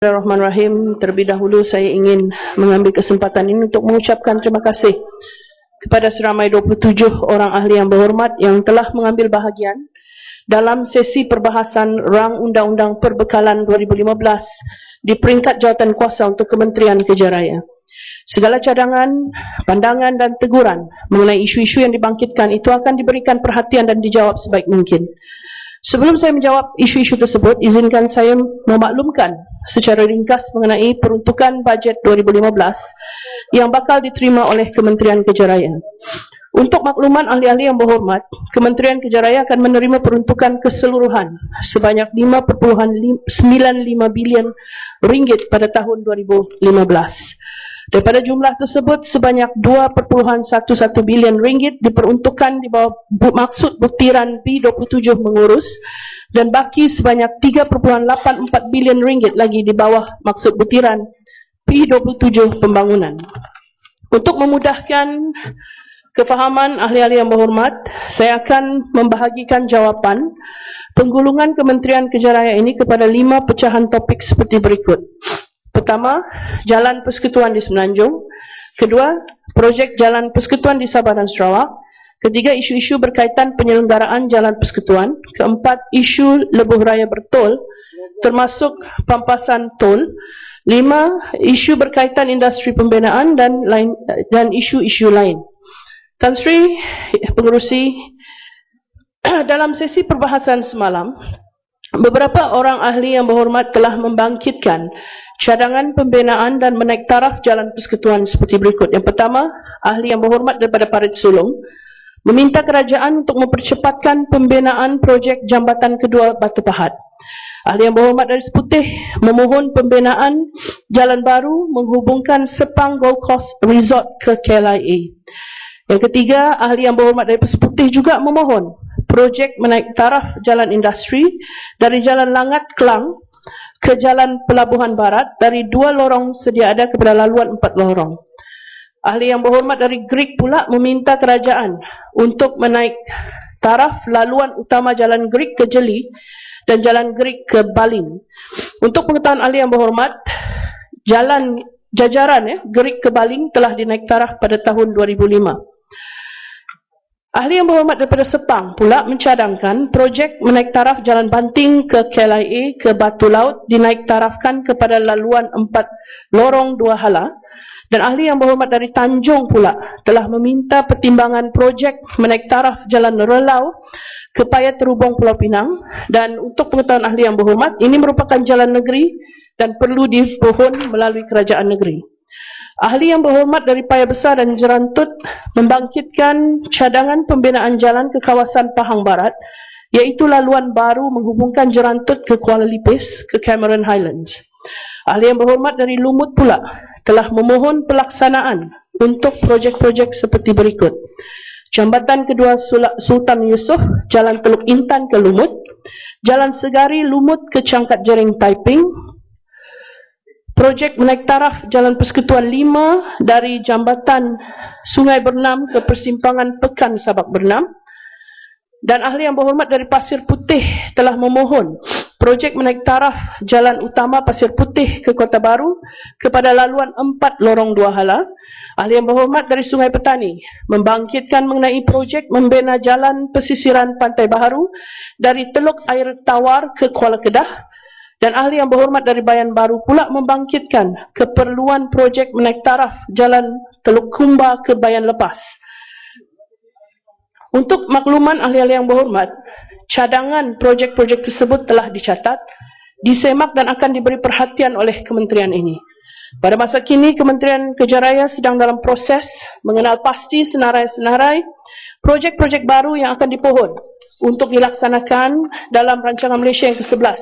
Bismillahirrahmanirrahim. Terlebih dahulu saya ingin mengambil kesempatan ini untuk mengucapkan terima kasih kepada seramai 27 orang ahli yang berhormat yang telah mengambil bahagian dalam sesi perbahasan Rang Undang-Undang Perbekalan 2015 di peringkat jawatan kuasa untuk Kementerian Kerja Raya. Segala cadangan, pandangan dan teguran mengenai isu-isu yang dibangkitkan itu akan diberikan perhatian dan dijawab sebaik mungkin. Sebelum saya menjawab isu-isu tersebut, izinkan saya memaklumkan secara ringkas mengenai peruntukan bajet 2015 yang bakal diterima oleh Kementerian Kerja Raya. Untuk makluman ahli-ahli yang berhormat, Kementerian Kerja Raya akan menerima peruntukan keseluruhan sebanyak 5.95 bilion ringgit pada tahun 2015. Daripada jumlah tersebut, sebanyak 2.11 bilion ringgit diperuntukkan di bawah maksud butiran P27 mengurus dan baki sebanyak 3.84 bilion ringgit lagi di bawah maksud butiran P27 pembangunan. Untuk memudahkan kefahaman ahli-ahli yang berhormat, saya akan membahagikan jawapan penggulungan Kementerian Kerja Raya ini kepada 5 pecahan topik seperti berikut. Pertama, Jalan Persekutuan di Semenanjung. Kedua, projek Jalan Persekutuan di Sabah dan Sarawak. Ketiga, isu-isu berkaitan penyelenggaraan Jalan Persekutuan. Keempat, isu lebuh raya bertol termasuk pampasan tol. 5, isu berkaitan industri pembinaan dan isu-isu lain. Tan Sri Pengerusi, dalam sesi perbahasan semalam, beberapa orang ahli yang berhormat telah membangkitkan cadangan pembinaan dan menaik taraf Jalan Persekutuan seperti berikut. Yang pertama, ahli yang berhormat daripada Parit Sulong meminta kerajaan untuk mempercepatkan pembinaan projek Jambatan Kedua Batu Pahat. Ahli yang berhormat dari Seputih memohon pembinaan jalan baru menghubungkan Sepang Gold Coast Resort ke KLIA. Yang ketiga, ahli yang berhormat dari Seputih juga memohon projek menaik taraf jalan industri dari Jalan Langat Kelang ke Jalan Pelabuhan Barat dari 2 lorong sedia ada kepada laluan 4 lorong. Ahli yang berhormat dari Greek pula meminta kerajaan untuk menaik taraf laluan utama Jalan Greek ke Jeli dan Jalan Greek ke Balin. Untuk pengetahuan ahli yang berhormat, jalan jajaran Greek ke Balin telah dinaik taraf pada tahun 2005. Ahli yang berhormat daripada Sepang pula mencadangkan projek menaik taraf Jalan Banting ke KLIA ke Batu Laut dinaik tarafkan kepada laluan 4 lorong 2 hala. Dan ahli yang berhormat dari Tanjung pula telah meminta pertimbangan projek menaik taraf Jalan Relau ke Paya Terubong Pulau Pinang. Dan untuk pengetahuan ahli yang berhormat, ini merupakan jalan negeri dan perlu dipohon melalui kerajaan negeri. Ahli yang berhormat dari Paya Besar dan Jerantut membangkitkan cadangan pembinaan jalan ke kawasan Pahang Barat, iaitu laluan baru menghubungkan Jerantut ke Kuala Lipis ke Cameron Highlands. Ahli yang berhormat dari Lumut pula telah memohon pelaksanaan untuk projek-projek seperti berikut. Jambatan Kedua Sultan Yusof, Jalan Teluk Intan ke Lumut, Jalan Segari Lumut ke Cangkat Jering Taiping, projek menaik taraf Jalan Persekutuan 5 dari Jambatan Sungai Bernam ke Persimpangan Pekan Sabak Bernam. Dan ahli yang berhormat dari Pasir Putih telah memohon projek menaik taraf Jalan Utama Pasir Putih ke Kota Baru kepada laluan 4 lorong 2 hala. Ahli yang berhormat dari Sungai Petani membangkitkan mengenai projek membina jalan pesisiran Pantai Baharu dari Teluk Air Tawar ke Kuala Kedah. Dan ahli yang berhormat dari Bayan Baru pula membangkitkan keperluan projek menaik taraf Jalan Teluk Kumba ke Bayan Lepas. Untuk makluman ahli-ahli yang berhormat, cadangan projek-projek tersebut telah dicatat, disemak dan akan diberi perhatian oleh kementerian ini. Pada masa kini, Kementerian Kerja Raya sedang dalam proses mengenal pasti senarai-senarai projek-projek baru yang akan dipohon untuk dilaksanakan dalam rancangan Malaysia yang ke-11,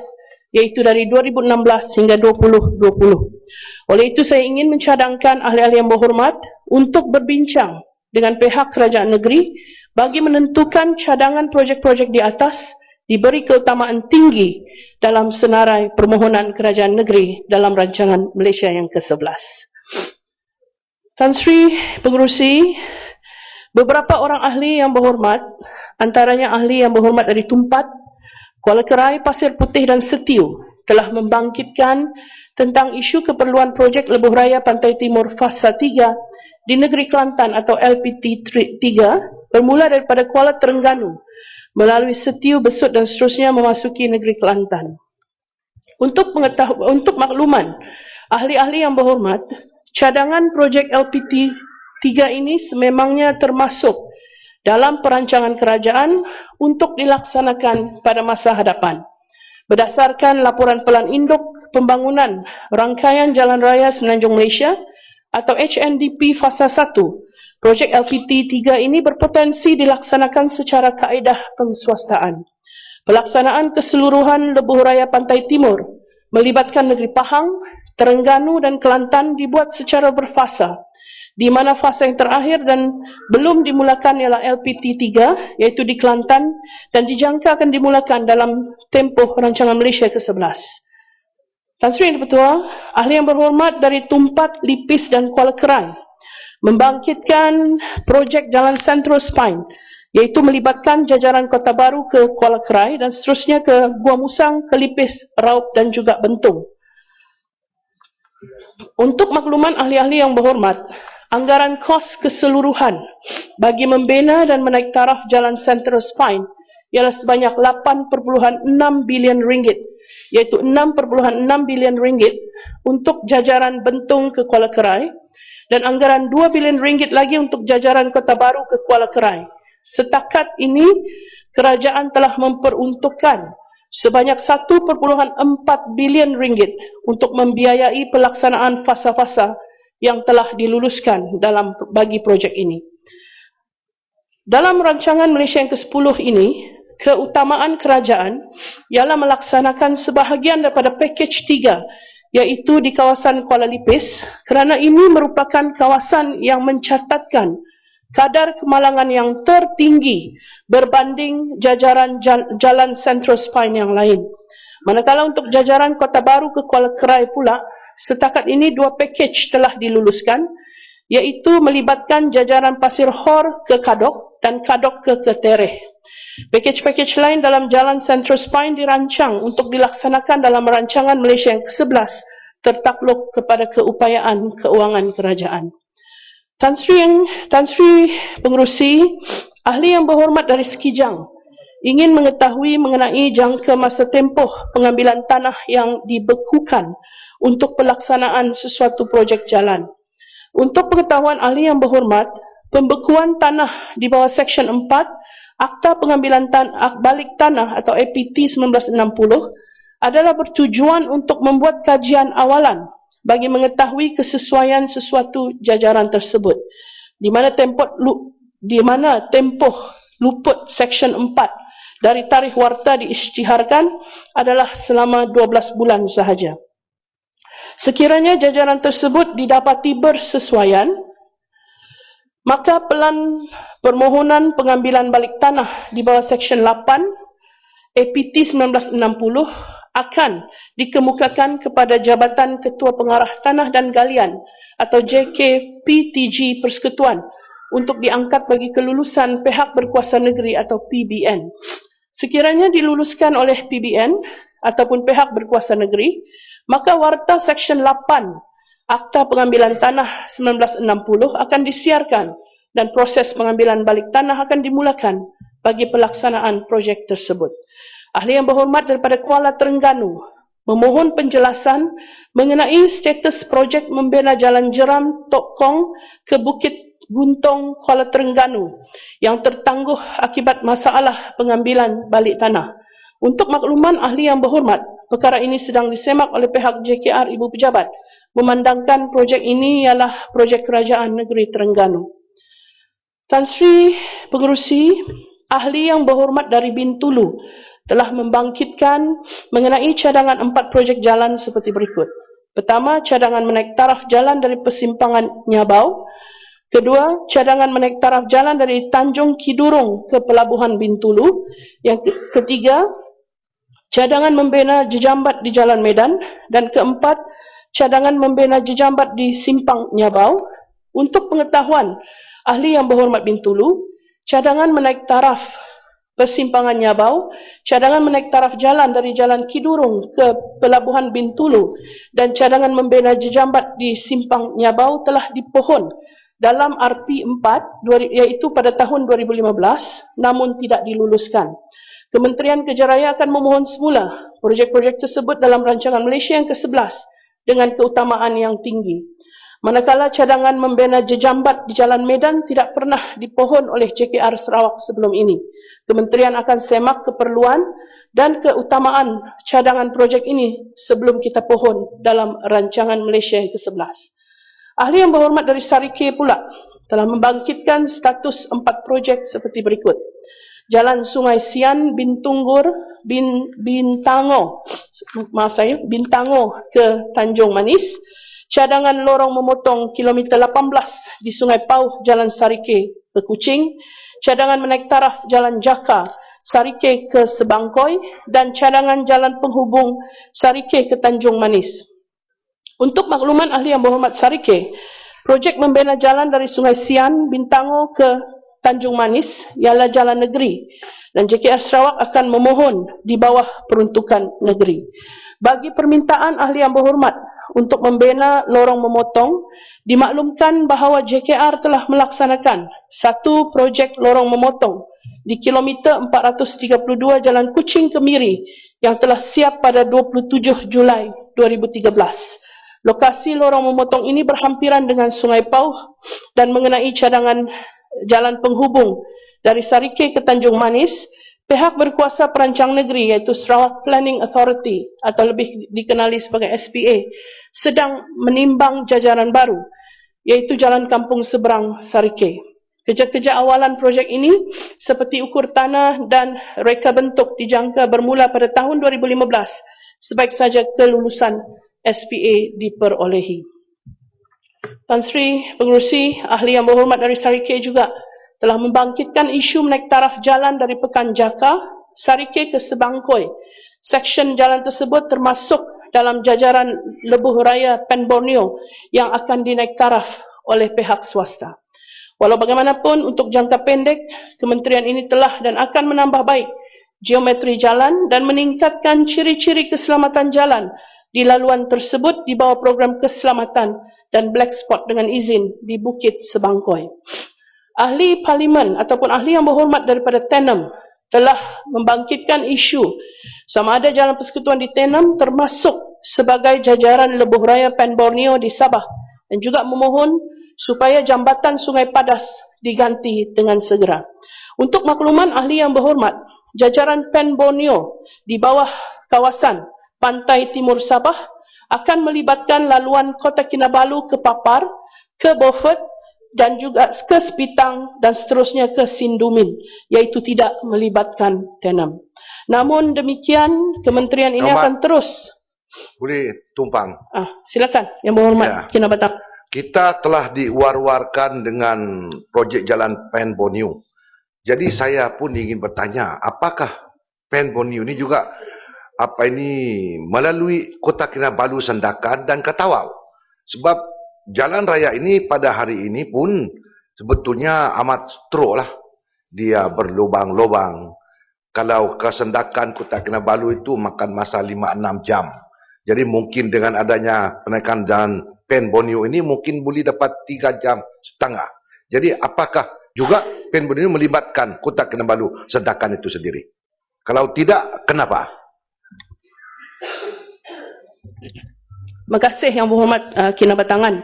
iaitu dari 2016 hingga 2020. Oleh itu, saya ingin mencadangkan ahli-ahli yang berhormat untuk berbincang dengan pihak kerajaan negeri bagi menentukan cadangan projek-projek di atas diberi keutamaan tinggi dalam senarai permohonan kerajaan negeri dalam rancangan Malaysia yang ke-11. Tan Sri Pengerusi, beberapa orang ahli yang berhormat, antaranya ahli yang berhormat dari Tumpat, Kuala Kerai, Pasir Putih dan Setiu telah membangkitkan tentang isu keperluan projek Lebuh Raya Pantai Timur Fasa 3 di negeri Kelantan atau LPT 3 bermula daripada Kuala Terengganu melalui Setiu, Besut dan seterusnya memasuki negeri Kelantan. Untuk makluman ahli-ahli yang berhormat, cadangan projek LPT 3 ini sememangnya termasuk dalam perancangan kerajaan untuk dilaksanakan pada masa hadapan. Berdasarkan laporan Pelan Induk Pembangunan Rangkaian Jalan Raya Semenanjung Malaysia atau HNDP Fasa 1, projek LPT 3 ini berpotensi dilaksanakan secara kaedah penguasaan. Pelaksanaan keseluruhan Lebuh Raya Pantai Timur melibatkan negeri Pahang, Terengganu dan Kelantan dibuat secara berfasa, di mana fasa yang terakhir dan belum dimulakan ialah LPT 3 iaitu di Kelantan dan dijangka akan dimulakan dalam tempoh rancangan Malaysia ke-11. Tan Sri Yang Di-Pertua, ahli yang berhormat dari Tumpat, Lipis dan Kuala Kerai membangkitkan projek Jalan Central Spine iaitu melibatkan jajaran Kota Baru ke Kuala Kerai dan seterusnya ke Gua Musang, ke Lipis, Raup dan juga Bentung. Untuk makluman ahli-ahli yang berhormat, anggaran kos keseluruhan bagi membina dan menaik taraf Jalan Central Spine ialah sebanyak 8.6 bilion ringgit, iaitu 6.6 bilion ringgit untuk jajaran Bentung ke Kuala Kerai dan anggaran 2 bilion ringgit lagi untuk jajaran Kota Baru ke Kuala Kerai. Setakat ini, kerajaan telah memperuntukkan sebanyak 1.4 bilion ringgit untuk membiayai pelaksanaan fasa-fasa yang telah diluluskan bagi projek ini. Dalam rancangan Malaysia yang ke-10 ini, keutamaan kerajaan ialah melaksanakan sebahagian daripada pakej 3, iaitu di kawasan Kuala Lipis, kerana ini merupakan kawasan yang mencatatkan kadar kemalangan yang tertinggi berbanding jajaran Jalan Central Spine yang lain. Manakala untuk jajaran Kota Baru ke Kuala Kerai pula, setakat ini 2 pakej telah diluluskan, iaitu melibatkan jajaran Pasir Hor ke Kadok dan Kadok ke Ketereh. Pakej-pakej lain dalam Jalan Central Spine dirancang untuk dilaksanakan dalam rancangan Malaysia yang ke-11 tertakluk kepada keupayaan keuangan kerajaan. Tan Sri Pengerusi, ahli yang berhormat dari Sekijang, ingin mengetahui mengenai jangka masa tempoh pengambilan tanah yang dibekukan untuk pelaksanaan sesuatu projek jalan. Untuk pengetahuan ahli yang berhormat, pembekuan tanah di bawah Seksyen 4 Akta Pengambilan Balik Tanah atau APT 1960 adalah bertujuan untuk membuat kajian awalan bagi mengetahui kesesuaian sesuatu jajaran tersebut, di mana tempoh luput Seksyen 4 dari tarikh warta diisytiharkan adalah selama 12 bulan sahaja. Sekiranya jajaran tersebut didapati bersesuaian, maka pelan permohonan pengambilan balik tanah di bawah Seksyen 8 APT 1960 akan dikemukakan kepada Jabatan Ketua Pengarah Tanah dan Galian atau JKPTG Persekutuan untuk diangkat bagi kelulusan pihak berkuasa negeri atau PBN. Sekiranya diluluskan oleh PBN ataupun pihak berkuasa negeri, maka warta Seksyen 8 Akta Pengambilan Tanah 1960 akan disiarkan dan proses pengambilan balik tanah akan dimulakan bagi pelaksanaan projek tersebut. Ahli yang berhormat daripada Kuala Terengganu memohon penjelasan mengenai status projek membina Jalan Jeram Tok Kong ke Bukit Guntong Kuala Terengganu yang tertangguh akibat masalah pengambilan balik tanah. Untuk makluman ahli yang berhormat, perkara ini sedang disemak oleh pihak JKR Ibu Pejabat, memandangkan projek ini ialah projek kerajaan negeri Terengganu. Tan Sri Pengerusi, ahli yang berhormat dari Bintulu telah membangkitkan mengenai cadangan 4 projek jalan seperti berikut. Pertama, cadangan menaik taraf jalan dari persimpangan Nyabau. Kedua, cadangan menaik taraf jalan dari Tanjung Kidurung ke Pelabuhan Bintulu. Yang ketiga, cadangan membina jejambat di Jalan Medan. Dan keempat, cadangan membina jejambat di Simpang Nyabau. Untuk pengetahuan ahli yang berhormat Bintulu, cadangan menaik taraf persimpangan Nyabau, cadangan menaik taraf jalan dari Jalan Kidurung ke Pelabuhan Bintulu dan cadangan membina jejambat di Simpang Nyabau telah dipohon dalam RP4 iaitu pada tahun 2015 namun tidak diluluskan. Kementerian Kejaraya akan memohon semula projek-projek tersebut dalam rancangan Malaysia yang ke-11 dengan keutamaan yang tinggi. Manakala cadangan membina jejambat di Jalan Medan tidak pernah dipohon oleh JKR Sarawak sebelum ini. Kementerian akan semak keperluan dan keutamaan cadangan projek ini sebelum kita pohon dalam rancangan Malaysia yang ke-11. Ahli yang berhormat dari Sarike pula telah membangkitkan status 4 projek seperti berikut. Jalan Sungai Sian, Bintunggur, Bintango ke Tanjung Manis, cadangan lorong memotong kilometer 18 di Sungai Pauh, Jalan Sarike ke Kuching, cadangan menaik taraf Jalan Jaka, Sarike ke Sebangkoi, dan cadangan jalan penghubung Sarike ke Tanjung Manis. Untuk makluman ahli yang berhormat Sarike, projek membina jalan dari Sungai Sian, Bintango ke Tanjung Manis ialah jalan negeri dan JKR Sarawak akan memohon di bawah peruntukan negeri. Bagi permintaan ahli yang berhormat untuk membina lorong memotong, dimaklumkan bahawa JKR telah melaksanakan satu projek lorong memotong di kilometer 432 Jalan Kuching ke Miri yang telah siap pada 27 Julai 2013. Lokasi lorong memotong ini berhampiran dengan Sungai Pauh dan mengenai cadangan jalan penghubung dari Sarike ke Tanjung Manis. Pihak berkuasa perancang negeri iaitu Sarawak Planning Authority atau lebih dikenali sebagai SPA sedang menimbang jajaran baru iaitu Jalan Kampung Seberang Sarike. Kerja-kerja awalan projek ini seperti ukur tanah dan reka bentuk dijangka bermula pada tahun 2015 sebaik saja kelulusan SPA diperolehi. Tan Sri Pengerusi Ahli yang berhormat dari Sarike juga telah membangkitkan isu menaik taraf jalan dari Pekan Jaka, Sarike ke Sebangkoi. Seksyen jalan tersebut termasuk dalam jajaran Lebuh Raya Pen Borneo yang akan dinaik taraf oleh pihak swasta. Walau bagaimanapun, untuk jangka pendek, kementerian ini telah dan akan menambah baik geometri jalan dan meningkatkan ciri-ciri keselamatan jalan di laluan tersebut di bawah program keselamatan dan black spot dengan izin di Bukit Sebangkoi. Ahli Parlimen ataupun ahli yang berhormat daripada Tenem telah membangkitkan isu sama ada jalan persekutuan di Tenem termasuk sebagai jajaran Lebuh Raya Pen Borneo di Sabah dan juga memohon supaya jambatan Sungai Padas diganti dengan segera. Untuk makluman ahli yang berhormat, jajaran Pen Borneo di bawah kawasan pantai timur Sabah akan melibatkan laluan Kota Kinabalu ke Papar, ke Beaufort dan juga ke Sepitang dan seterusnya ke Sindumin, iaitu tidak melibatkan Tenem. Namun demikian, kementerian ini akan terus. Boleh tumpang. Silakan, yang berhormat Ya. Kinabalu. Kita telah diwar-warkan dengan projek jalan Pen Borneo. Jadi saya pun ingin bertanya, apakah Pen Borneo ini juga melalui Kota Kinabalu, Sandakan dan Katawau? Sebab jalan raya ini pada hari ini pun sebetulnya amat strok lah. Dia berlubang-lubang. Kalau ke Sandakan, Kota Kinabalu itu makan masa 5-6 jam. Jadi mungkin dengan adanya penaikan jalan Pen Borneo ini mungkin boleh dapat 3,5 jam. Jadi apakah juga Pen Borneo melibatkan Kota Kinabalu, Sandakan itu sendiri? Kalau tidak, kenapa? Terima kasih yang berhormat Kinabatangan.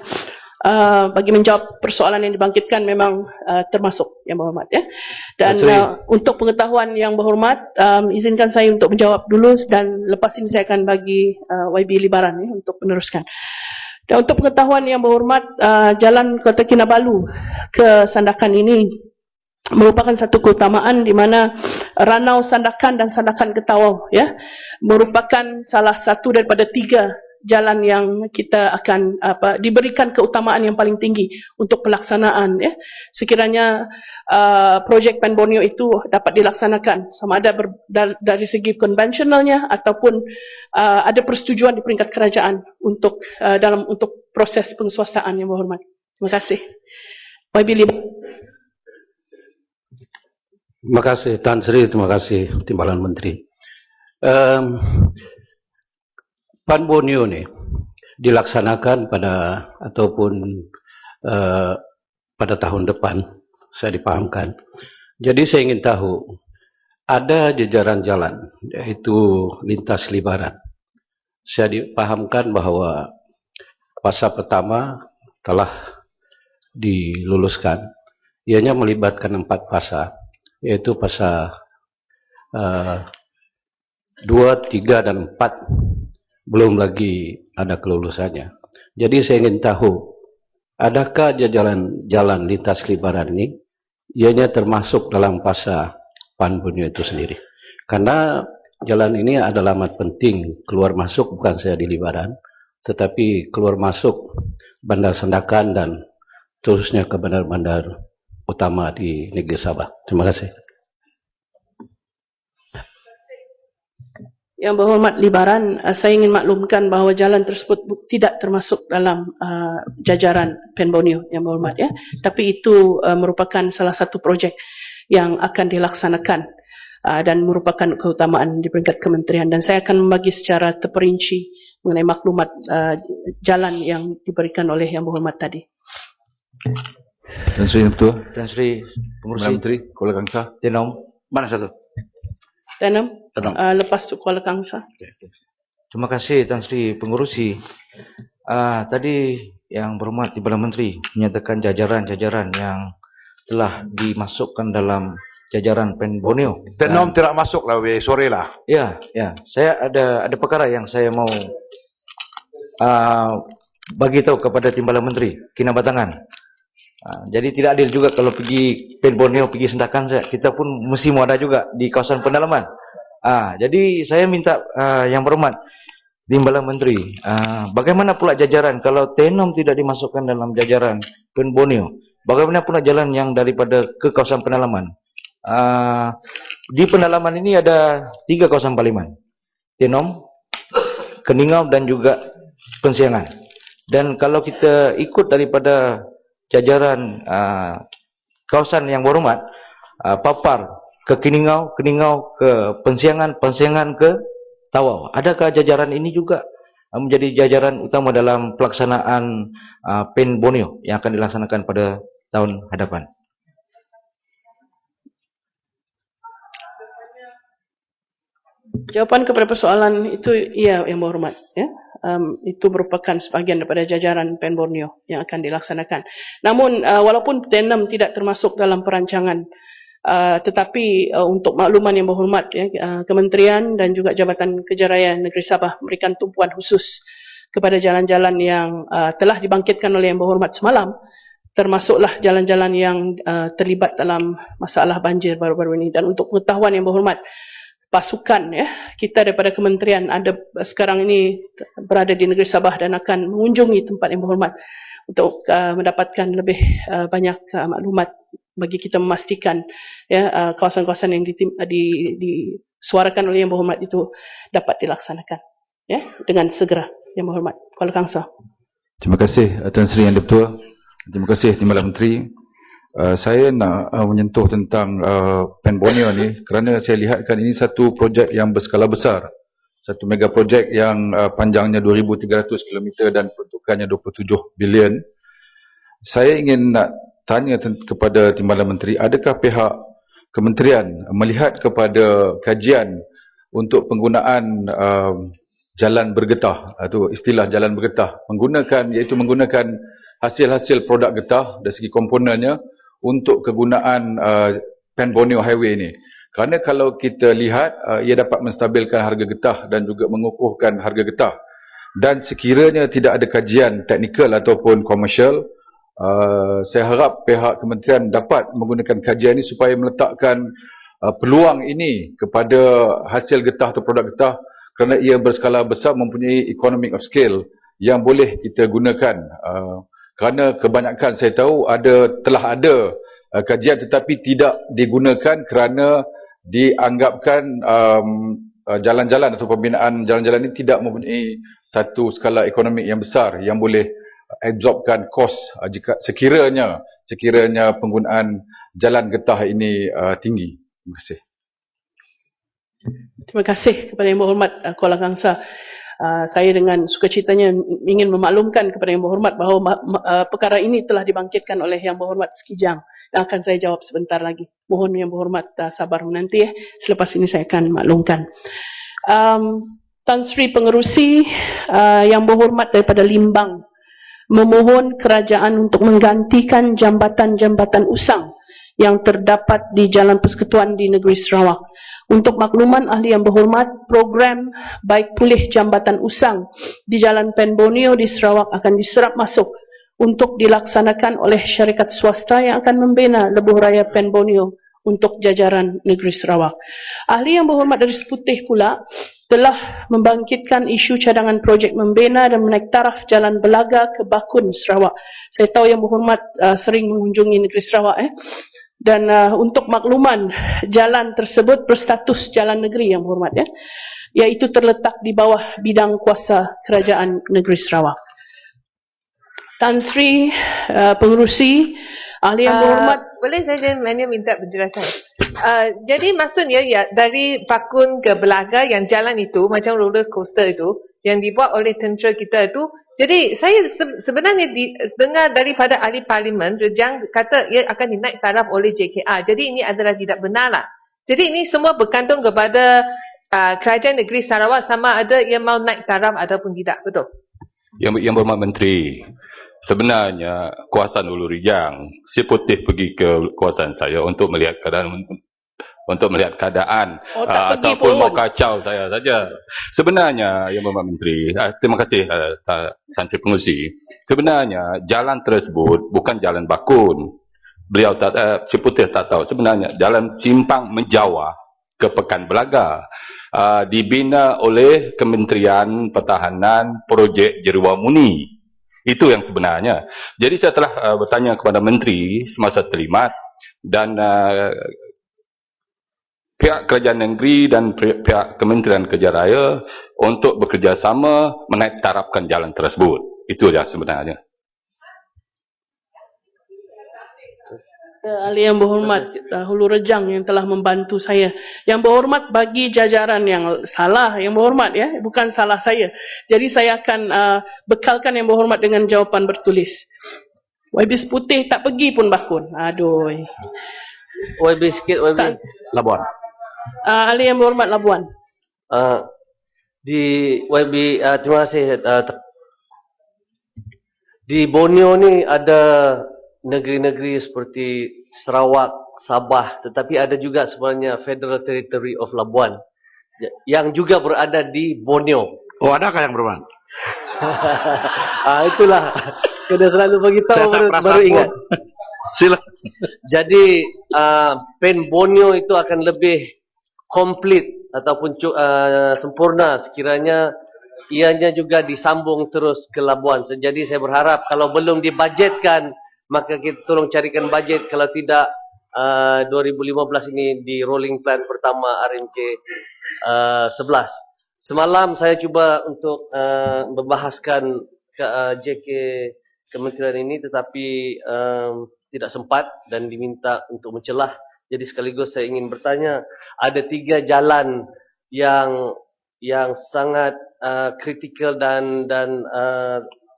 Bagi menjawab persoalan yang dibangkitkan memang termasuk yang berhormat ya. Dan untuk pengetahuan yang berhormat, izinkan saya untuk menjawab dulu dan lepas ini saya akan bagi YB Libaran ya, untuk meneruskan. Dan untuk pengetahuan yang berhormat, jalan Kota Kinabalu ke Sandakan ini merupakan satu keutamaan di mana Ranau Sandakan dan Sandakan Ketawau ya merupakan salah satu daripada 3 jalan yang kita akan diberikan keutamaan yang paling tinggi untuk pelaksanaan ya. Sekiranya projek Pen Borneo itu dapat dilaksanakan sama ada dari segi konvensionalnya ataupun ada persetujuan di peringkat kerajaan untuk untuk proses pengeswastaan yang berhormat. Terima kasih. YB Lib. Terima kasih Tan Sri, terima kasih Timbalan Menteri. Um, Pan Borneo ni dilaksanakan pada tahun depan, saya dipahamkan. Jadi saya ingin tahu, ada jajaran jalan, yaitu lintas libaran. Saya dipahamkan bahawa fasa pertama telah diluluskan. Ianya melibatkan 4 fasa, yaitu fasa 2, 3 dan 4 belum lagi ada kelulusannya. Jadi saya ingin tahu, adakah jalan lintas libaran ini ianya termasuk dalam fasa Pan Borneo itu sendiri? Karena jalan ini adalah amat penting, keluar masuk bukan saja di libaran, tetapi keluar masuk Bandar Sandakan dan terusnya ke bandar-bandar utama di negeri Sabah. Terima kasih. Yang berhormat Libaran, saya ingin maklumkan bahawa jalan tersebut tidak termasuk dalam jajaran Pen Borneo yang berhormat, ya. Tapi itu merupakan salah satu projek yang akan dilaksanakan dan merupakan keutamaan di peringkat kementerian, dan saya akan membagi secara terperinci mengenai maklumat jalan yang diberikan oleh yang berhormat tadi. Tan Sri Betul. Tan Sri Pengurusi Menteri Kuala Kangsar. Tenom. Mana satu? Tanam, Tenang. lepas tu Kuala Kangsar. Terima kasih Tan Sri Pengurusi. Tadi yang berhormat Timbalan Menteri menyatakan jajaran-jajaran yang telah dimasukkan dalam jajaran Pen Borneo. Tenom tidak masuk lah, sore lah. Ya, saya ada perkara yang saya mau bagi tahu kepada Timbalan Menteri Kinabatangan. Jadi tidak adil juga kalau pergi Pen Borneo, pergi Sandakan, kita pun mesti mau ada juga di kawasan pendalaman. Jadi saya minta yang berhormat Timbalan Menteri, bagaimana pula jajaran kalau Tenom tidak dimasukkan dalam jajaran Pen Borneo? Bagaimana pula jalan yang daripada ke kawasan pendalaman? Di pendalaman ini ada 3 kawasan parlimen, Tenom, Keningau dan juga Pensiangan. Dan kalau kita ikut daripada jajaran kawasan yang berhormat, Papar ke Keningau, Keningau ke Pensiangan, Pensiangan ke Tawau. Adakah jajaran ini juga menjadi jajaran utama dalam pelaksanaan Pen Borneo yang akan dilaksanakan pada tahun hadapan? Jawapan kepada persoalan itu, iya yang berhormat, ya. Itu merupakan sebahagian daripada jajaran Pen Borneo yang akan dilaksanakan. Namun walaupun Tenom tidak termasuk dalam perancangan, tetapi untuk makluman yang berhormat, ya, Kementerian dan juga Jabatan Kejarayaan Negeri Sabah memberikan tumpuan khusus kepada jalan-jalan yang telah dibangkitkan oleh yang berhormat semalam, termasuklah jalan-jalan yang terlibat dalam masalah banjir baru-baru ini. Dan untuk pengetahuan yang berhormat, pasukan, ya, kita daripada kementerian ada sekarang ini berada di negeri Sabah dan akan mengunjungi tempat yang berhormat untuk mendapatkan lebih banyak maklumat bagi kita memastikan, ya, kawasan-kawasan yang disuarakan oleh yang berhormat itu dapat dilaksanakan, ya, dengan segera. Yang berhormat Kuala Kangsar. Terima kasih Tan Sri Yang Dipertua. Terima kasih Timbalan Menteri. Saya nak menyentuh tentang Pen Borneo ni kerana saya lihatkan ini satu projek yang berskala besar. Satu mega projek yang panjangnya 2,300 km dan peruntukannya 27 bilion. Saya ingin nak tanya kepada Timbalan Menteri, adakah pihak kementerian melihat kepada kajian untuk penggunaan jalan bergetah, atau istilah jalan bergetah, menggunakan hasil-hasil produk getah dari segi komponennya untuk kegunaan Pen Borneo Highway ini. Kerana kalau kita lihat, ia dapat menstabilkan harga getah dan juga mengukuhkan harga getah. Dan sekiranya tidak ada kajian teknikal ataupun komersial, saya harap pihak kementerian dapat menggunakan kajian ini supaya meletakkan peluang ini kepada hasil getah atau produk getah, kerana ia berskala besar, mempunyai economic of scale yang boleh kita gunakan. Kerana kebanyakan saya tahu telah ada kajian tetapi tidak digunakan kerana dianggapkan jalan-jalan atau pembinaan jalan-jalan ini tidak mempunyai satu skala ekonomik yang besar yang boleh absorbkan kos jika sekiranya penggunaan jalan getah ini tinggi. Terima kasih. Terima kasih kepada Yang Berhormat Kuala Kangsar. Saya dengan sukacitanya ingin memaklumkan kepada Yang Berhormat bahawa perkara ini telah dibangkitkan oleh Yang Berhormat Sekijang yang akan saya jawab sebentar lagi. Mohon Yang Berhormat sabar menanti. Selepas ini saya akan maklumkan. Tan Sri Pengerusi Yang Berhormat daripada Limbang memohon kerajaan untuk menggantikan jambatan-jambatan usang yang terdapat di Jalan Persekutuan di Negeri Sarawak. Untuk makluman ahli yang berhormat, program baik pulih jambatan usang di Jalan Pen Borneo di Sarawak akan diserap masuk untuk dilaksanakan oleh syarikat swasta yang akan membina lebuh raya Pen Borneo untuk jajaran negeri Sarawak. Ahli yang berhormat dari Seputih pula telah membangkitkan isu cadangan projek membina dan menaik taraf Jalan Belaga ke Bakun, Sarawak. Saya tahu yang berhormat sering mengunjungi negeri Sarawak. Dan untuk makluman, jalan tersebut berstatus jalan negeri yang berhormat, iaitu terletak di bawah bidang kuasa kerajaan negeri Sarawak. Tan Sri Pengerusi, ahli yang berhormat. Boleh saya minta penjelasan. Jadi maksudnya ya dari Bakun ke Belaga yang jalan itu macam roller coaster itu yang dibuat oleh tentera kita itu. Jadi saya sebenarnya dengar daripada ahli parlimen Rejang kata ia akan dinaik taraf oleh JKR. Jadi ini adalah tidak benar lah. Jadi ini semua bergantung kepada kerajaan negeri Sarawak sama ada ia mau naik taraf ataupun tidak. Betul? Yang Berhormat Menteri, sebenarnya kawasan Ulu Rijang, Seputih pergi ke kawasan saya untuk melihat keadaan ataupun mau kacau saya saja. Sebenarnya Yang Berhormat Menteri, terima kasih Tan Sri Pengerusi. Sebenarnya jalan tersebut bukan jalan Bakun. Beliau Seputih tak tahu. Sebenarnya jalan simpang menjawah ke Pekan Belaga. Dibina oleh Kementerian Pertahanan Projek Jeruwa Muni. Itu yang sebenarnya. Jadi saya telah bertanya kepada Menteri semasa terlimat dan pihak kerajaan negeri dan pihak Kementerian Kerja Raya untuk bekerjasama menaik tarafkan jalan tersebut. Itu saja sebenarnya. Ahli yang berhormat Hulu Rejang yang telah membantu saya. Yang berhormat bagi jajaran yang salah, yang berhormat bukan salah saya. Jadi saya akan bekalkan yang berhormat dengan jawapan bertulis. YB Seputih tak pergi pun Bakun. Aduh. YB sikit, YB. Labuan. Ahli yang berhormat Labuan. Di YB, terima kasih. Di Borneo ni ada negeri-negeri seperti Sarawak, Sabah, tetapi ada juga sebenarnya Federal Territory of Labuan yang juga berada di Borneo. Oh, adakah yang berhormat? Itulah kena selalu bagi tahu baru ingat. Sila. Jadi Pen Borneo itu akan lebih komplit ataupun sempurna sekiranya ianya juga disambung terus ke Labuan. Jadi saya berharap kalau belum dibajetkan maka kita tolong carikan bajet, kalau tidak 2015 ini di rolling plan pertama RMK 11. Semalam saya cuba untuk membahaskan JK kementerian ini tetapi tidak sempat dan diminta untuk mencelah. Jadi sekaligus saya ingin bertanya, ada 3 jalan yang sangat kritikal dan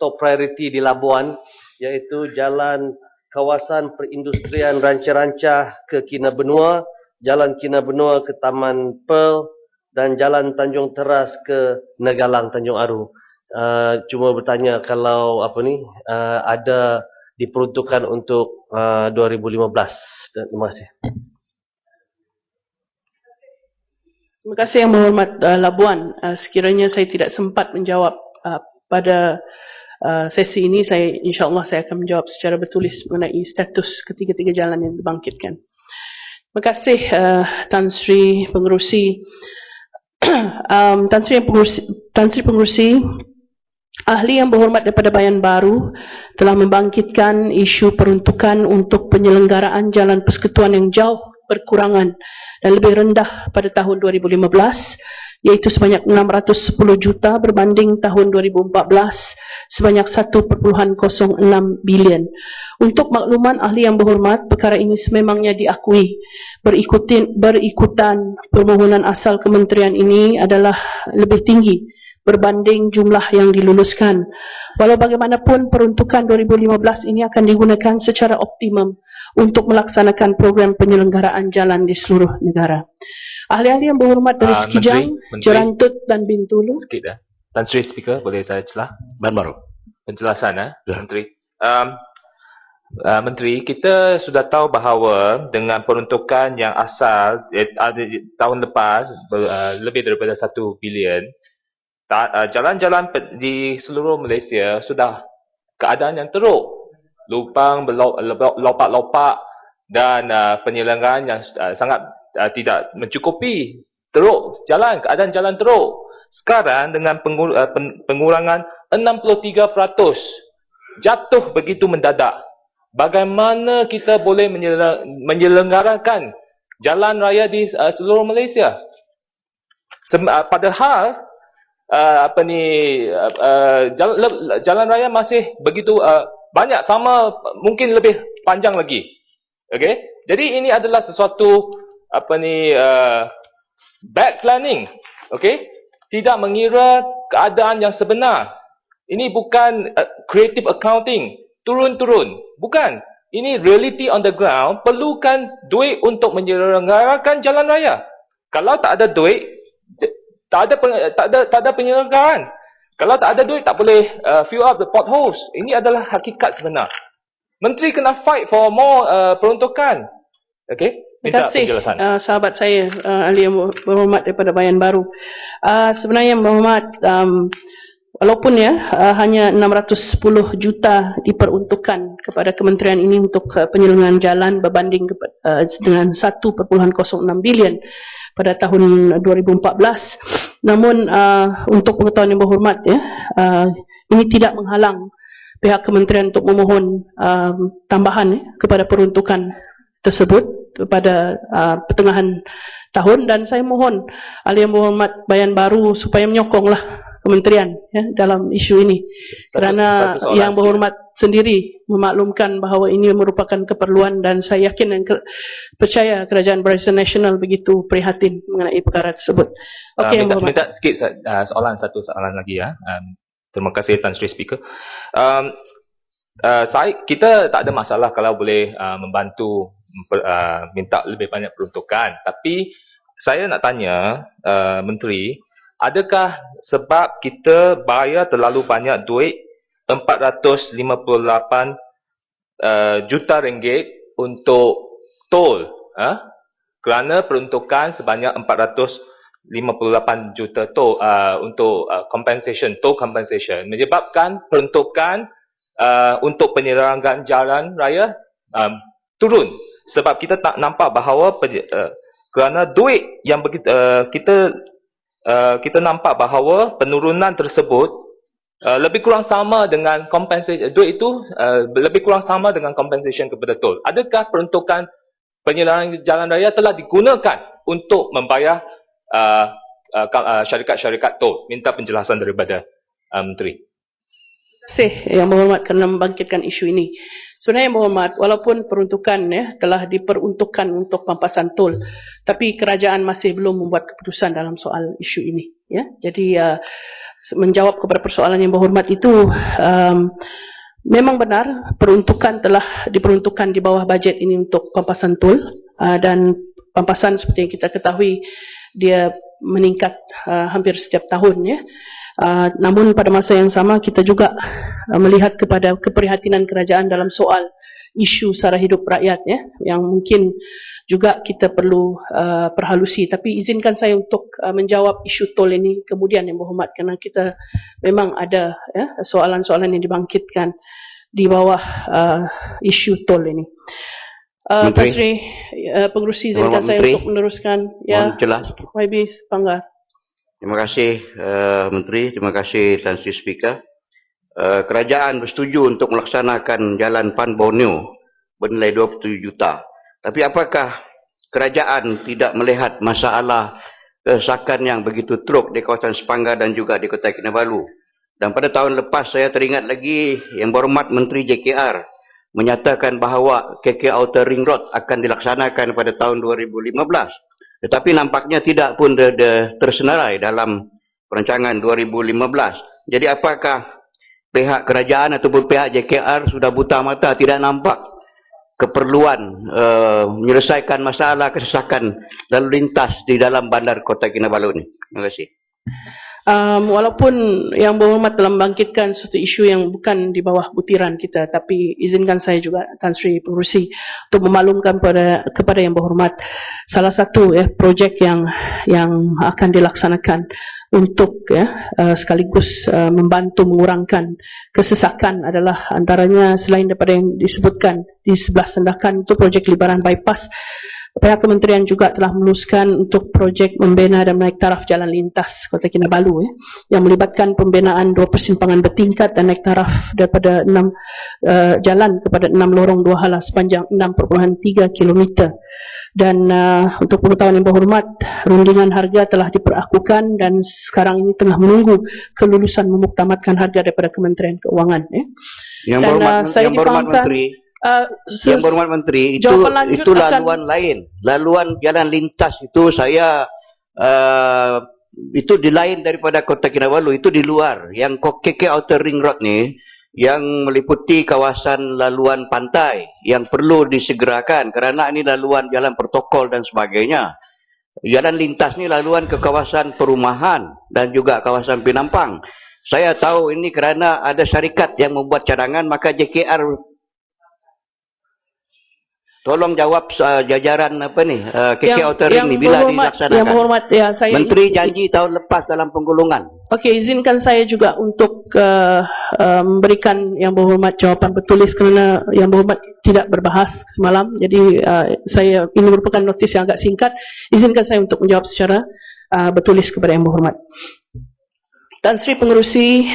top priority di Labuan, yaitu jalan kawasan perindustrian Rancah-Rancah ke Kinabenua, jalan Kinabenua ke Taman Pearl dan jalan Tanjung Teras ke Negalang Tanjung Aru. Cuma bertanya kalau ada diperuntukkan untuk 2015. Terima kasih. Terima kasih Yang Berhormat Labuan. Sekiranya saya tidak sempat menjawab pada sesi ini, saya insya-Allah saya akan menjawab secara bertulis mengenai status ketiga-tiga jalan yang dibangkitkan. Terima kasih Tan Sri Pengerusi. Tan Sri Pengerusi, ahli yang berhormat daripada Bayan Baru telah membangkitkan isu peruntukan untuk penyelenggaraan jalan persekutuan yang jauh berkurangan dan lebih rendah pada tahun 2015 iaitu sebanyak 610 juta berbanding tahun 2014 sebanyak 1.06 bilion. Untuk makluman ahli yang berhormat, perkara ini sememangnya diakui berikutan permohonan asal kementerian ini adalah lebih tinggi berbanding jumlah yang diluluskan. Walau bagaimanapun, peruntukan 2015 ini akan digunakan secara optimum untuk melaksanakan program penyelenggaraan jalan di seluruh negara. Ahli-ahli yang berhormat dari Sekijang, Menteri. Jerantut dan Bintulu. Sikit dah. Tan Sri Speaker, boleh saya celah? Bahan baru. Penjelasan Menteri. Menteri, kita sudah tahu bahawa dengan peruntukan yang asal tahun lepas lebih daripada 1 bilion, jalan-jalan di seluruh Malaysia sudah keadaan yang teruk. Lubang lopak-lopak dan penyelenggaraan yang sangat tidak mencukupi. Teruk jalan, keadaan jalan teruk. Sekarang dengan pengurangan 63% jatuh begitu mendadak. Bagaimana kita boleh menyelenggarakan jalan raya di seluruh Malaysia? Padahal jalan raya masih begitu banyak, sama mungkin lebih panjang lagi. Okey, jadi ini adalah sesuatu bad planning. Okey, tidak mengira keadaan yang sebenar. Ini bukan creative accounting, turun-turun. Bukan. Ini reality on the ground, perlukan duit untuk menyelenggarakan jalan raya. Kalau tak ada duit, tak ada penyelenggaraan. Kalau tak ada duit, tak boleh fill up the potholes. Ini adalah hakikat sebenar. Menteri kena fight for more peruntukan. Okey, Terima minta kasih penjelasan. sahabat saya, ahli yang berhormat daripada Bayan Baru. Sebenarnya yang berhormat, walaupun hanya 610 juta diperuntukkan kepada kementerian ini untuk penyelenggaraan jalan berbanding dengan 1.06 bilion pada tahun 2014. Namun untuk pengetahuan yang berhormat, ini tidak menghalang pihak kementerian untuk memohon tambahan kepada peruntukan tersebut pada pertengahan tahun, dan saya mohon ahli yang berhormat Bayan Baru supaya menyokonglah kementerian dalam isu ini, kerana satu soalan yang berhormat sendiri memaklumkan bahawa ini merupakan keperluan, dan saya yakin dan percaya Kerajaan Barisan Nasional begitu prihatin mengenai perkara tersebut. Okey, yang berhormat. Minta sikit satu soalan lagi Terima kasih Tan Sri Speaker. Kita tak ada masalah kalau boleh membantu minta lebih banyak peruntukan, tapi saya nak tanya Menteri, adakah sebab kita bayar terlalu banyak duit 458 juta ringgit untuk tol, kerana peruntukan sebanyak 458 juta tol untuk toll compensation menyebabkan peruntukan untuk penyelenggaraan jalan raya turun, sebab kita tak nampak bahawa kerana duit yang kita nampak bahawa penurunan tersebut lebih kurang sama dengan compensation, duit itu lebih kurang sama dengan compensation kepada tol. Adakah peruntukan penyelenggaraan jalan raya telah digunakan untuk membayar syarikat-syarikat tol? Minta penjelasan daripada Menteri. Terima kasih yang berhormat kerana membangkitkan isu ini. Sebenarnya yang berhormat, walaupun peruntukan telah diperuntukkan untuk pampasan tol, tapi kerajaan masih belum membuat keputusan dalam soal isu ini. Jadi menjawab kepada persoalan yang berhormat itu, memang benar peruntukan telah diperuntukkan di bawah bajet ini untuk pampasan tol, dan pampasan seperti yang kita ketahui dia meningkat hampir setiap tahun. Namun pada masa yang sama kita juga melihat kepada keprihatinan kerajaan dalam soal isu sara hidup rakyat, yang mungkin juga kita perlu perhalusi. Tapi izinkan saya untuk menjawab isu tol ini kemudian yang berhormat, kerana kita memang ada soalan-soalan yang dibangkitkan di bawah isu tol ini. Tan Sri Pengerusi, izinkan saya untuk meneruskan. Mohon celah. YB Panggar. Terima kasih Menteri, terima kasih Tan Sri Speaker. Kerajaan bersetuju untuk melaksanakan jalan Pan Borneo bernilai 27 juta. Tapi apakah kerajaan tidak melihat masalah kesesakan yang begitu teruk di kawasan Sepanggar dan juga di Kota Kinabalu. Dan pada tahun lepas saya teringat lagi Yang Berhormat Menteri JKR menyatakan bahawa KK Outer Ring Road akan dilaksanakan pada tahun 2015. Tetapi nampaknya tidak pun tersenarai dalam perancangan 2015. Jadi apakah pihak kerajaan ataupun pihak JKR sudah buta mata, tidak nampak keperluan menyelesaikan masalah kesesakan lalu lintas di dalam bandar Kota Kinabalu ini? Terima kasih. Walaupun Yang Berhormat telah membangkitkan suatu isu yang bukan di bawah butiran kita, tapi izinkan saya juga Tan Sri Pengerusi untuk memaklumkan kepada Yang Berhormat salah satu projek yang akan dilaksanakan untuk sekaligus membantu mengurangkan kesesakan adalah antaranya selain daripada yang disebutkan di sebelah Sandakan itu projek Libaran Bypass. Pihak kementerian juga telah meluluskan untuk projek membina dan menaik taraf jalan lintas Kota Kinabalu yang melibatkan pembinaan 2 persimpangan bertingkat dan naik taraf daripada 6 jalan kepada 6 lorong 2 hala sepanjang 6.3 km. Dan untuk pengetahuan Yang Berhormat, rundingan harga telah diperakukan dan sekarang ini tengah menunggu kelulusan memuktamadkan harga daripada Kementerian Keuangan. Yang Berhormat Menteri, Yang Berhormat Menteri, itu laluan lain. Laluan jalan lintas itu itu di lain daripada Kota Kinabalu, itu di luar. Yang KK Outer Ring Road ni yang meliputi kawasan laluan pantai yang perlu disegerakan kerana ini laluan jalan protokol dan sebagainya. Jalan lintas ni laluan ke kawasan perumahan dan juga kawasan Pinampang. Saya tahu ini kerana ada syarikat yang membuat cadangan, maka JKR tolong jawab jajaran KK Outer Ring ni bila dilaksanakan. Yang Berhormat, saya Menteri janji tahun lepas dalam penggulungan. Okey, izinkan saya juga untuk memberikan Yang Berhormat jawapan bertulis kerana Yang Berhormat tidak berbahas semalam. Jadi ini merupakan notis yang agak singkat. Izinkan saya untuk menjawab secara bertulis kepada Yang Berhormat. Tan Sri Pengerusi,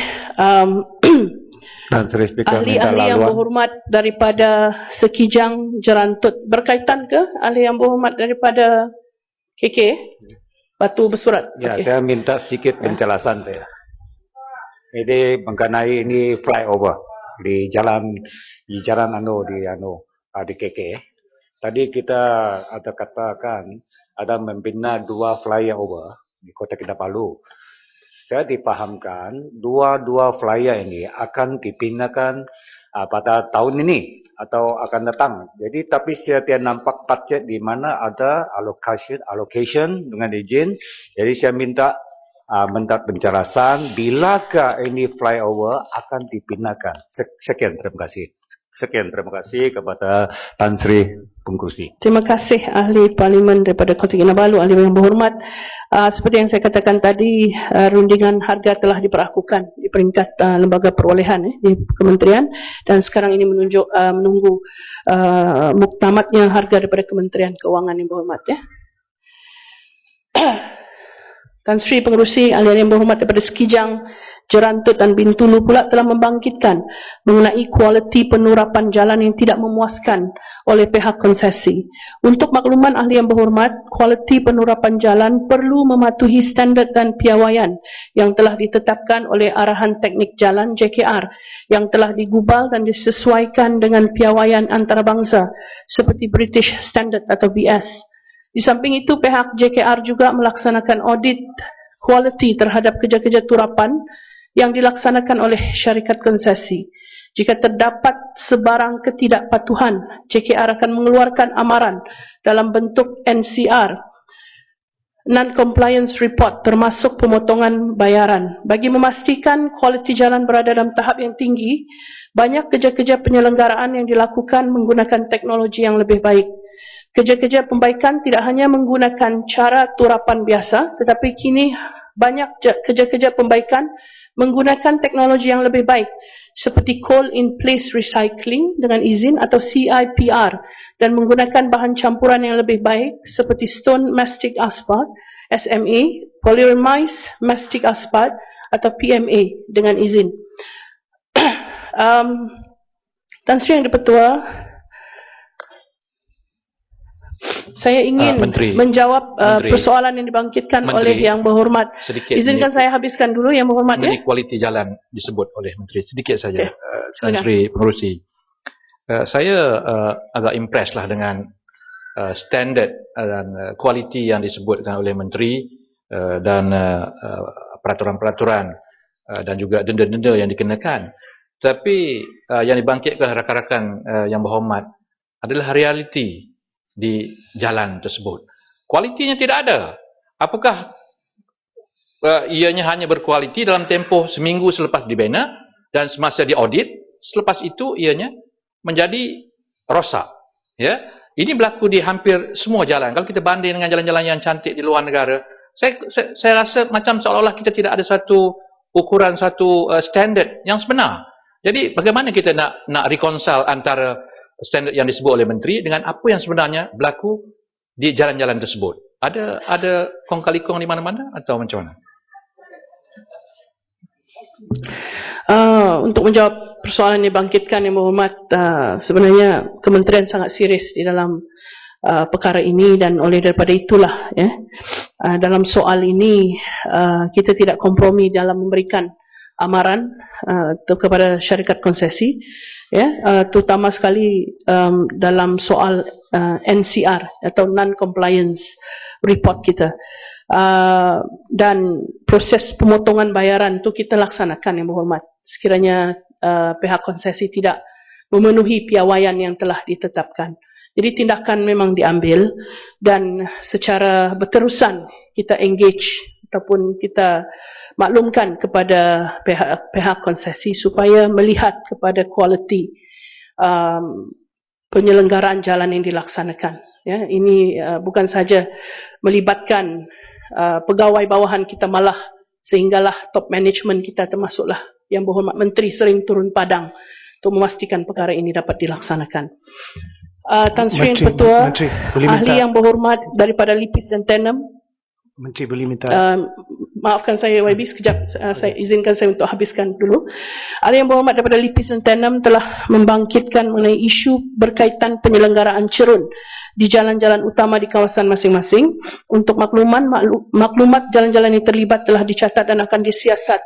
ahli-ahli Yang Berhormat daripada Sekijang Jerantut berkaitan ke ahli Yang Berhormat daripada KK Batu Bersurat? Ya, saya minta sedikit penjelasan saya. Ini mengenai ini flyover di jalan di KK. Tadi kita ada katakan ada membina 2 flyover di Kota Kinabalu. Saya dipahamkan dua flyer ini akan dipindahkan pada tahun ini atau akan datang. Jadi tapi saya tidak nampak budget di mana ada allocation dengan izin. Jadi saya minta penjelasan bilakah ini flyover akan dipindahkan. Sekian, terima kasih. Sekian, terima kasih kepada Tan Sri Pengerusi. Terima kasih ahli Parlimen daripada Kota Kinabalu, ahli Yang Berhormat. Seperti yang saya katakan tadi, rundingan harga telah diperakukan di peringkat lembaga perolehan di Kementerian dan sekarang ini menunggu muktamadnya harga daripada Kementerian Keuangan Yang Berhormat. Tan Sri Pengerusi, ahli Yang Berhormat daripada Sekijang, Jerantut dan Bintulu pula telah membangkitkan mengenai kualiti penurapan jalan yang tidak memuaskan oleh pihak konsesi. Untuk makluman ahli Yang Berhormat, kualiti penurapan jalan perlu mematuhi standard dan piawaian yang telah ditetapkan oleh Arahan Teknik Jalan JKR yang telah digubal dan disesuaikan dengan piawaian antarabangsa seperti British Standard atau BS. Di samping itu, pihak JKR juga melaksanakan audit kualiti terhadap kerja-kerja turapan yang dilaksanakan oleh syarikat konsesi. Jika terdapat sebarang ketidakpatuhan, JKR akan mengeluarkan amaran dalam bentuk NCR, Non-Compliance Report, termasuk pemotongan bayaran. Bagi memastikan kualiti jalan berada dalam tahap yang tinggi, banyak kerja-kerja penyelenggaraan yang dilakukan menggunakan teknologi yang lebih baik. Kerja-kerja pembaikan tidak hanya menggunakan cara turapan biasa, tetapi kini banyak kerja-kerja pembaikan menggunakan teknologi yang lebih baik seperti Coal in Place Recycling dengan izin atau CIPR dan menggunakan bahan campuran yang lebih baik seperti Stone Mastic Asphalt SMA, Polyramized Mastic Asphalt atau PMA dengan izin. Tan Sri Yang di-Pertua, Saya ingin Menteri. menjawab Menteri. persoalan yang dibangkitkan Menteri. oleh Yang Berhormat. Sedikit Izinkan saya habiskan dulu Yang Berhormat ya. Mengenai kualiti jalan disebut oleh Menteri. Sedikit saja, Okey, Tan silakan. Sri Pengerusi. Saya agak impress lah dengan standard dan kualiti yang disebutkan oleh Menteri dan peraturan-peraturan dan juga denda-denda yang dikenakan. Tapi yang dibangkitkan rakan-rakan yang berhormat adalah realiti di jalan tersebut. Kualitinya tidak ada. Apakah ianya hanya berkualiti dalam tempoh seminggu selepas dibina dan semasa diaudit, selepas itu ianya menjadi rosak. Ya, ini berlaku di hampir semua jalan. Kalau kita banding dengan jalan-jalan yang cantik di luar negara, saya rasa macam seolah-olah kita tidak ada satu ukuran, satu standard yang sebenar. Jadi bagaimana kita nak reconcile antara standard yang disebut oleh Menteri dengan apa yang sebenarnya berlaku di jalan-jalan tersebut? Ada kong kali kong di mana-mana atau macam mana? Untuk menjawab persoalan yang dibangkitkan Yang Berhormat, sebenarnya Kementerian sangat serius di dalam perkara ini dan oleh daripada itulah ya, dalam soal ini kita tidak kompromi dalam memberikan amaran kepada syarikat konsesi ya, terutama sekali dalam soal NCR atau non-compliance report kita. Dan proses pemotongan bayaran itu kita laksanakan Yang Berhormat sekiranya pihak konsesi tidak memenuhi piawaian yang telah ditetapkan. Jadi tindakan memang diambil dan secara berterusan kita engage ataupun kita maklumkan kepada pihak konsesi supaya melihat kepada kualiti penyelenggaraan jalan yang dilaksanakan. Ya, ini bukan saja melibatkan pegawai bawahan kita, malah sehinggalah top management kita termasuklah Yang Berhormat Menteri sering turun padang untuk memastikan perkara ini dapat dilaksanakan. Tan Sri Yang Ketua, Ahli Yang Berhormat daripada Lipis dan Tenem. Menteri boleh minta. Maafkan saya YB sekejap, saya izinkan saya untuk habiskan dulu. Ahli Yang Berhormat daripada Lipis dan Tenem telah membangkitkan mengenai isu berkaitan penyelenggaraan cerun di jalan-jalan utama di kawasan masing-masing. Untuk maklumat jalan-jalan yang terlibat telah dicatat dan akan disiasat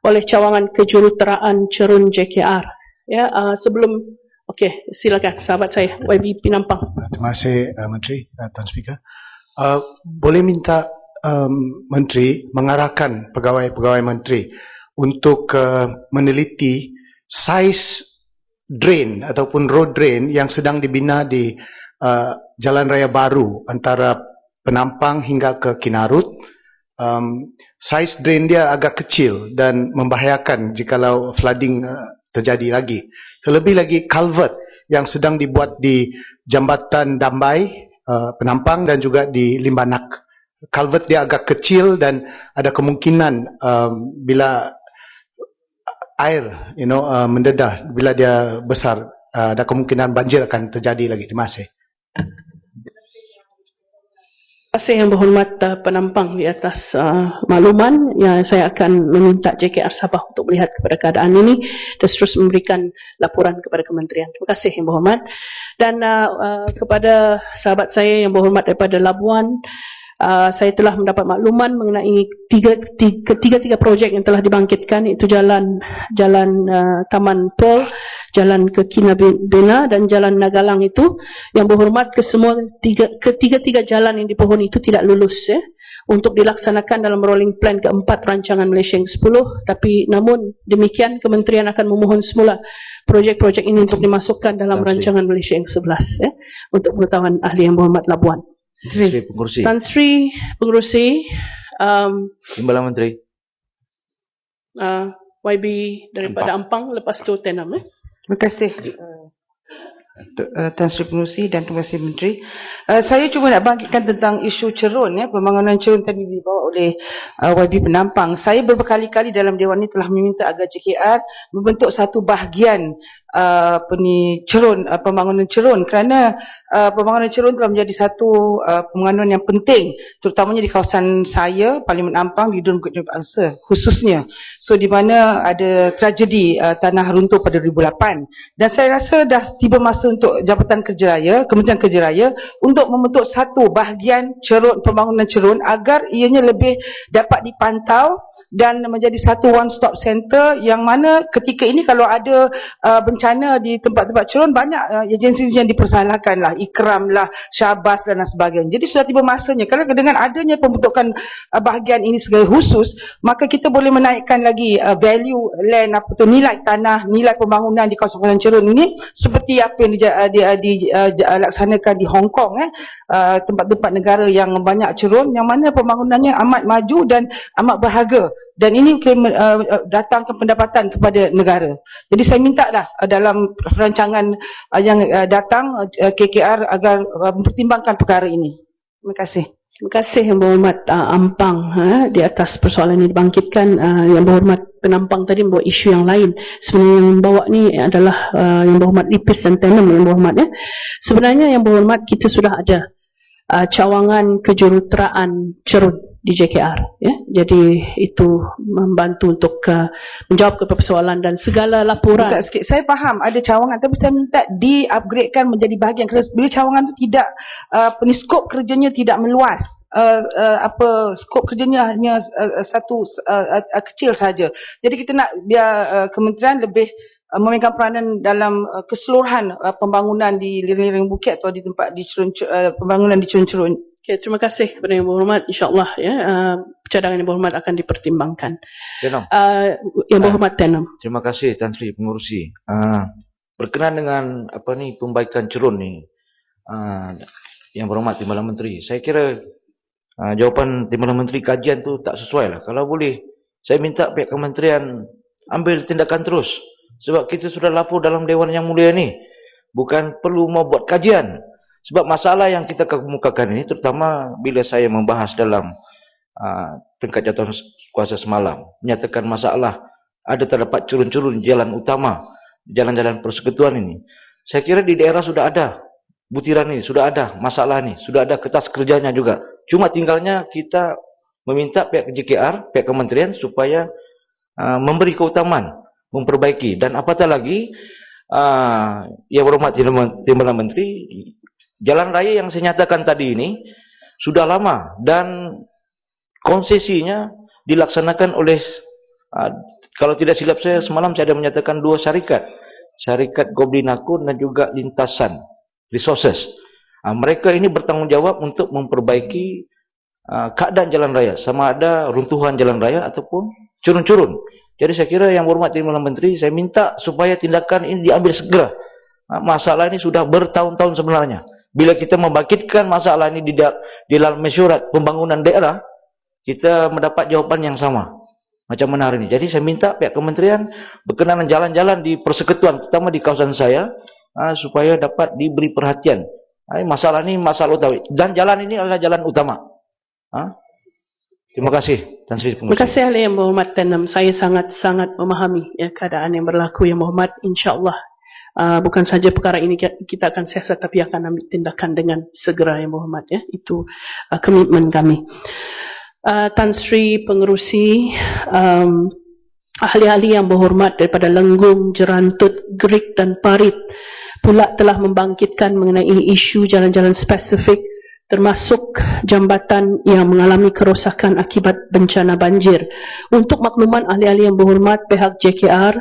oleh cawangan kejuruteraan cerun JKR. Ya, sebelum okey, silakan sahabat saya YB Pinampang. Terima kasih Menteri, Tuan Speaker. Boleh minta Menteri mengarahkan pegawai-pegawai Menteri untuk meneliti saiz drain ataupun road drain yang sedang dibina di Jalan Raya Baru antara Penampang hingga ke Kinarut. Saiz drain dia agak kecil dan membahayakan jikalau flooding terjadi lagi. Terlebih lagi culvert yang sedang dibuat di Jambatan Dambai, Penampang dan juga di Limbanak. Culvert dia agak kecil dan ada kemungkinan bila air mendedah, bila dia besar, ada kemungkinan banjir akan terjadi lagi. Terima kasih. Terima kasih Yang Berhormat Penampang di atas makluman. Ya, saya akan meminta JKR Sabah untuk melihat kepada keadaan ini dan terus memberikan laporan kepada Kementerian. Terima kasih Yang Berhormat. Dan kepada sahabat saya Yang Berhormat daripada Labuan, saya telah mendapat makluman mengenai tiga projek yang telah dibangkitkan, iaitu jalan Taman Pearl, jalan ke Kinabena dan jalan Nagalang itu. Yang Berhormat ketiga jalan yang dipohon itu tidak lulus ya, untuk dilaksanakan dalam rolling plan keempat rancangan Malaysia yang ke-10. Tapi namun demikian Kementerian akan memohon semula projek-projek ini untuk dimasukkan dalam rancangan Malaysia yang ke-11 ya, untuk pengetahuan Ahli Yang Berhormat Labuan. Tan Sri Pengerusi. Tan Sri Pengerusi, Timbalan Menteri. YB daripada Ampang, lepas tu Tenam. Terima kasih Tan Sri Pengerusi dan terima kasih Menteri. Saya cuma nak bangkitkan tentang isu cerun ya, pembangunan cerun tadi dibawa oleh YB Penampang. Saya berkali-kali dalam Dewan ini telah meminta agar JKR membentuk satu bahagian pembangunan cerun, kerana pembangunan cerun telah menjadi satu pembangunan yang penting, terutamanya di kawasan saya, Parlimen Ampang, di Dun Bukit Jermin Bangsa khususnya. So di mana ada tragedi tanah runtuh pada 2008, dan saya rasa dah tiba masa untuk Jabatan Kerja Raya, Kementerian Kerja Raya untuk membentuk satu bahagian cerun, pembangunan cerun, agar ianya lebih dapat dipantau dan menjadi satu one stop center, yang mana ketika ini kalau ada bencana di tempat-tempat cerun, banyak agensi yang dipersalahkan lah, Ikram lah, Syabas dan sebagainya. Jadi sudah tiba masanya, kerana dengan adanya pembentukan bahagian ini sebagai khusus, maka kita boleh menaikkan lagi value land, nilai tanah, nilai pembangunan di kawasan cerun ini, seperti apa yang dilaksanakan di Hong Kong, tempat-tempat negara yang banyak cerun, yang mana pembangunannya amat maju dan amat berharga, dan ini datangkan pendapatan kepada negara. Jadi saya minta dah dalam perancangan yang datang KKR agar mempertimbangkan perkara ini. Terima kasih. Terima kasih Yang Berhormat Ampang di atas persoalan ini dibangkitkan. Yang Berhormat Penampang tadi membawa isu yang lain. Sebenarnya yang bawa ni adalah Yang Berhormat Lipis dan Tenem, Yang Berhormat. Sebenarnya Yang Berhormat, kita sudah ada cawangan kejuruteraan cerun di JKR, ya. Jadi itu membantu untuk menjawab kepada persoalan dan segala laporan. Minta sikit. Saya faham ada cawangan, tapi saya minta di-upgradekan menjadi bahagian, kerana bila cawangan tu tidak skop kerjanya tidak meluas. Skop kerjanya hanya satu kecil saja. Jadi kita nak biar kementerian lebih memegang peranan dalam keseluruhan pembangunan di lereng-lereng bukit atau di tempat pembangunan di cerun-cerun. Okay, terima kasih kepada Yang Berhormat. InsyaAllah cadangan Yang Berhormat akan dipertimbangkan. Yang Berhormat Tenem. Terima kasih Tan Sri Pengerusi. Berkenaan dengan pembaikan cerun ni, Yang Berhormat Timbalan Menteri, saya kira jawapan Timbalan Menteri, kajian tu tak sesuai lah. Kalau boleh, saya minta pihak kementerian ambil tindakan terus, sebab kita sudah lapor dalam Dewan Yang Mulia ni, bukan perlu mau buat kajian. Sebab masalah yang kita kemukakan ini, terutama bila saya membahas dalam peringkat jawatan kuasa semalam, menyatakan masalah ada terdapat cerun-cerun jalan utama, jalan-jalan persekutuan ini. Saya kira di daerah sudah ada butiran ini, sudah ada masalah ini, sudah ada kertas kerjanya juga. Cuma tinggalnya kita meminta pihak JKR, pihak kementerian supaya memberi keutamaan, memperbaiki. Dan apatah lagi, Yang Berhormat Timbalan Menteri, jalan raya yang saya nyatakan tadi ini sudah lama dan konsesinya dilaksanakan oleh, kalau tidak silap saya semalam saya ada menyatakan 2 syarikat, Syarikat Goblin Akun dan juga Lintasan Resources. Mereka ini bertanggungjawab untuk memperbaiki keadaan jalan raya, sama ada runtuhan jalan raya ataupun curun-curun. Jadi saya kira Yang Berhormat Timbalan Menteri, saya minta supaya tindakan ini diambil segera. Masalah ini sudah bertahun-tahun sebenarnya. Bila kita membangkitkan masalah ini di dalam mesyuarat pembangunan daerah, kita mendapat jawapan yang sama macam mana hari ini. Jadi saya minta pihak kementerian berkenaan jalan-jalan di persekutuan, terutama di kawasan saya, supaya dapat diberi perhatian. Masalah ini masalah utama, dan jalan ini adalah jalan utama. Terima kasih Tan Sri Pengerusi. Terima kasih ahli Yang Berhormat Tenem. Saya sangat-sangat memahami keadaan yang berlaku Yang Berhormat. InsyaAllah bukan saja perkara ini kita akan siasat, tapi akan ambil tindakan dengan segera Yang Berhormat. Itu komitmen kami. Tan Sri Pengerusi, ahli-ahli Yang Berhormat daripada Lenggung, Jerantut, Gerik dan Parit pula telah membangkitkan mengenai isu jalan-jalan spesifik, termasuk jambatan yang mengalami kerosakan akibat bencana banjir. Untuk makluman ahli-ahli Yang Berhormat, pihak JKR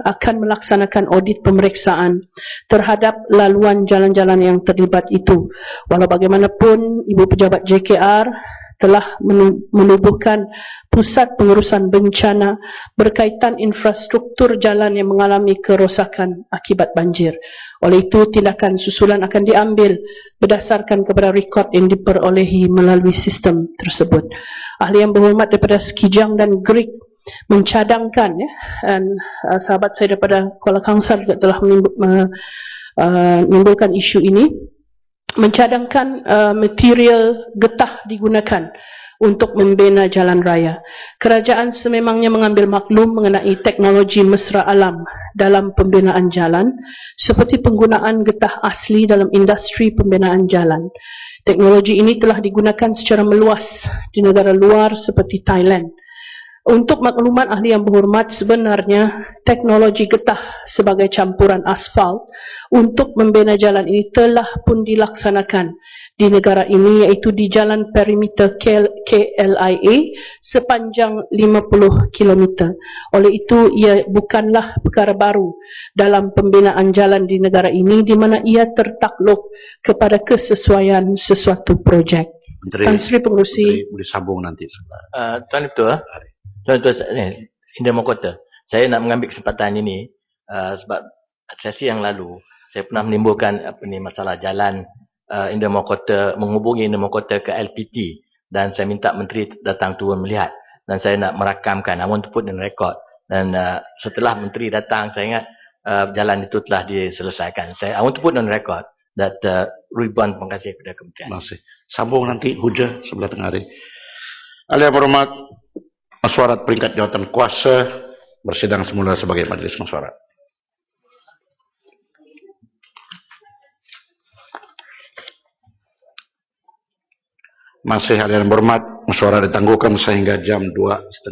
akan melaksanakan audit pemeriksaan terhadap laluan jalan-jalan yang terlibat itu. Walau bagaimanapun, Ibu Pejabat JKR telah menubuhkan pusat pengurusan bencana berkaitan infrastruktur jalan yang mengalami kerosakan akibat banjir. Oleh itu, tindakan susulan akan diambil berdasarkan kepada rekod yang diperolehi melalui sistem tersebut. Ahli Yang Berhormat daripada Sekijang dan Gerik mencadangkan, dan sahabat saya daripada Kuala Kangsar juga telah menimbulkan isu ini, mencadangkan material getah digunakan untuk membina jalan raya. Kerajaan sememangnya mengambil maklum mengenai teknologi mesra alam dalam pembinaan jalan seperti penggunaan getah asli dalam industri pembinaan jalan. Teknologi ini telah digunakan secara meluas di negara luar seperti Thailand. Untuk makluman ahli yang berhormat, sebenarnya teknologi getah sebagai campuran aspal untuk membina jalan ini telah pun dilaksanakan di negara ini, iaitu di jalan perimeter KLIA sepanjang 50 km. Oleh itu, ia bukanlah perkara baru dalam pembinaan jalan di negara ini di mana ia tertakluk kepada kesesuaian sesuatu projek. Tan Sri Pengerusi. Boleh sambung nanti. Tuan Ketua, Indah Mokota, saya nak mengambil kesempatan ini sebab sesi yang lalu saya pernah menimbulkan masalah jalan Indah Mokota, menghubungi Indah Mokota ke LPT dan saya minta Menteri datang turun melihat dan saya nak merakamkan, I want to put in record, dan setelah Menteri datang saya ingat jalan itu telah diselesaikan. I want to put on record that ribuan terima kasih kepada Kementerian. Terima kasih. Sambung nanti hujah sebelah tengah hari. Ahli yang berhormat, mesyuarat peringkat jawatan kuasa bersidang semula sebagai majlis mesyuarat. Masih ahli yang berhormat, mesyuarat ditangguhkan sehingga jam 2:30